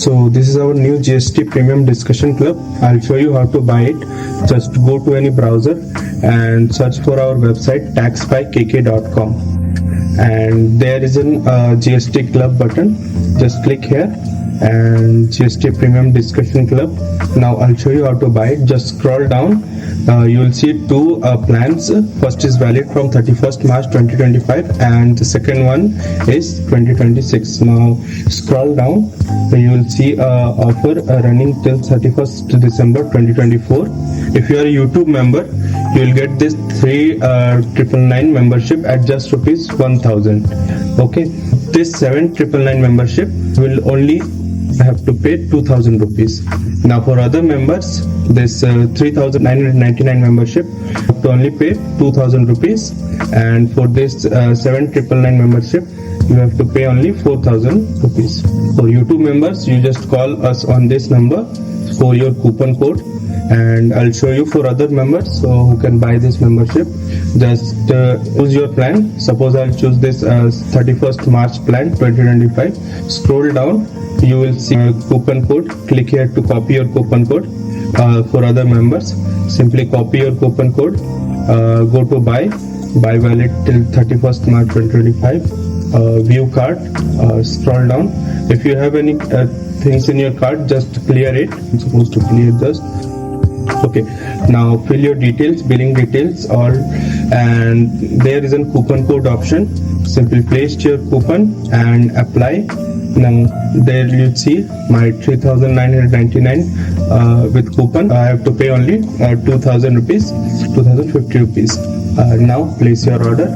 So this is our new GST Premium Discussion Club. I'll show you how to buy it. Just go to any browser and search for our website taxbykk.com, and there is an GST Club button. Just click here and GST Premium Discussion Club. Now I'll show you how to buy it. Just scroll down. You will see two plans. First is valid from 31st March 2025 and the second one is 2026. Now scroll down. You will see offer running till 31st December 2024. If you are a YouTube member, you will get this 3,999 membership at just rupees 1,000. Okay, this 7,999 membership will only have to pay 2,000 rupees. Now for other members, this 3,999 membership have to only pay 2,000 rupees, and for this 7,999 membership you have to pay only 4,000 rupees. For YouTube members, you just call us on this number for your coupon code, and I'll show you for other members who can buy this membership. Just choose your plan. Suppose I'll choose this 31st March plan 2025. Scroll down, you will see a coupon code. Click here to copy your coupon code. For other members, simply copy your coupon code, go to buy valid till 31st March 2025, view cart, scroll down. If you have any things in your cart, just clear it. I'm supposed to clear this. Okay, now fill your details, billing details, and there is a coupon code option. Simply paste your coupon and apply. Now there you see my 3,999 with coupon. I have to pay only 2,000 rupees, 2,050 rupees. Now place your order.